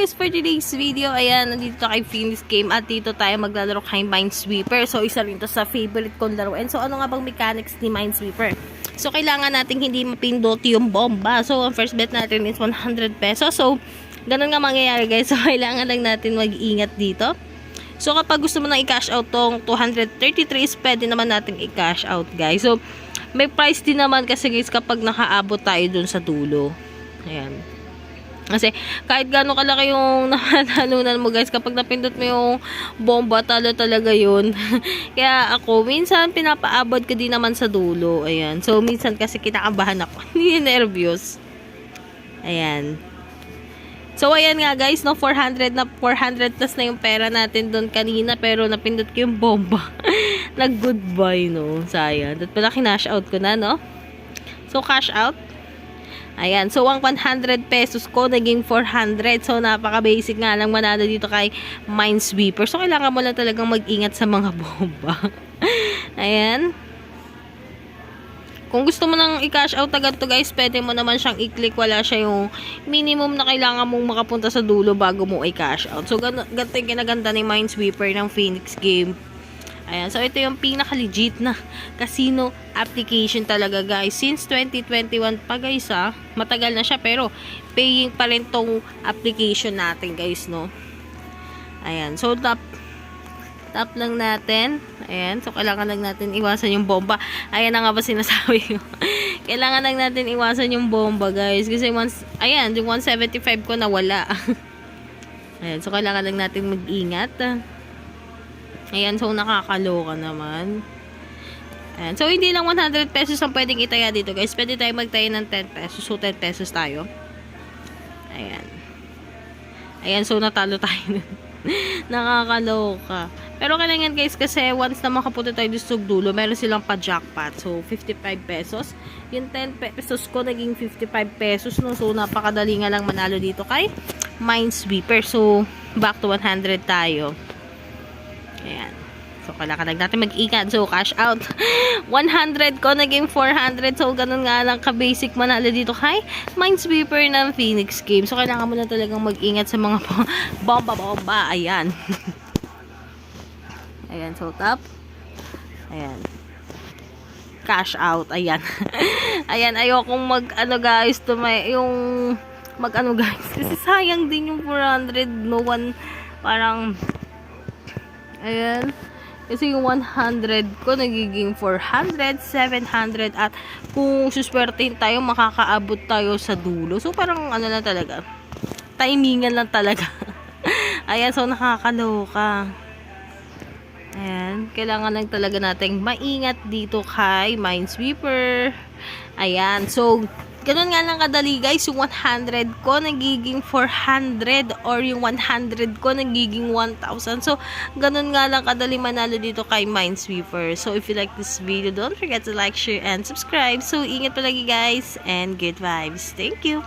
guys, for today's video, ayan, nandito tayo kay Phoenix Game at dito tayo maglalaro kay Minesweeper. So, isa rin to sa favorite kong laruin. So, ano nga bang mechanics ni Minesweeper? So, kailangan natin hindi mapindot yung bomba. So, ang first bet natin is 100 pesos. So, ganun nga mangyayari guys. So, kailangan lang natin mag-iingat dito. So, kapag gusto mo nang i-cash out tong 233 is pwede naman natin i-cash out guys. So, may price din naman kasi guys kapag nakaabot tayo dun sa dulo. Ayan. Kasi kahit gaano kalaki yung natalunan mo guys, kapag napindot mo yung bomba, talo talaga yun. Kaya ako, minsan pinapaabot ko din naman sa dulo. Ayan. So, minsan kasi kinakabahan ako. Hindi nervyos. Ayan. So, ayan nga guys, no, 400 plus na yung pera natin doon kanina, pero napindot ko yung bomba. Nag-goodbye, no. Sayang. At pala kinash out ko na, no. So, cash out. Ayan. So, ang 100 pesos ko naging 400. So, napaka-basic nga lang manalo dito kay Minesweeper. So, kailangan mo lang talagang mag-ingat sa mga bomba. Ayan. Kung gusto mo nang i-cash out agad to guys, pwede mo naman siyang i-click. Wala siya yung minimum na kailangan mong makapunta sa dulo bago mo i-cash out. So, ganito yung kinaganda ni Minesweeper ng Phoenix Game. Ayan, so ito yung pinaka-legit na casino application talaga guys. Since 2021 pa guys matagal na siya pero paying pa rin tong application natin guys, no. Ayan, so tap lang natin. Ayan, so kailangan lang natin iwasan yung bomba. Ayan na nga ba sinasabi ko. Kailangan lang natin iwasan yung bomba guys. Kasi once, ayan, yung 175 ko nawala. Ayan, so kailangan lang natin mag-ingat. Ayan, so nakakaloka naman. Ayan, so hindi lang 100 pesos ang pwedeng itaya dito guys. Pwede tayo magtaya ng 10 pesos. So 10 pesos tayo. Ayan. Ayan, so natalo tayo. Nakakaloka. Pero kailangan guys kasi once na makapunta tayo sa dulo, meron silang pa-jackpot. So 55 pesos. Yung 10 pesos ko naging 55 pesos. No? So napakadali nga lang manalo dito kay Minesweeper. So back to 100 tayo. Ayan. So, kailangan lang natin mag-ingat. So, cash out. 100 ko, naging 400. So, ganun nga lang ka-basic manalo dito kay Minesweeper ng Phoenix Game. So, kailangan mo na talagang mag-ingat sa mga bomba. Ayan. Ayan. So, tap. Ayan. Cash out. Ayan. Ayan. Ayokong mag-ano guys. Yung mag-ano guys. Kasi sayang din yung 400. No one, parang ayan. Kasi yung 100 ko nagiging 400, 700 at kung suswertein tayo makakaabot tayo sa dulo. So parang ano lang talaga. Timingan lang talaga. Ayan, so nakakaloka. Ayan, kailangan lang talaga nating maingat dito kay Minesweeper. Ayan, so ganun nga lang kadali guys, yung 100 ko nagiging 400 or yung 100 ko nagiging 1,000. So, ganun nga lang kadali manalo dito kay Minesweeper. So, if you like this video, don't forget to like, share, and subscribe. So, ingat palagi guys and good vibes. Thank you!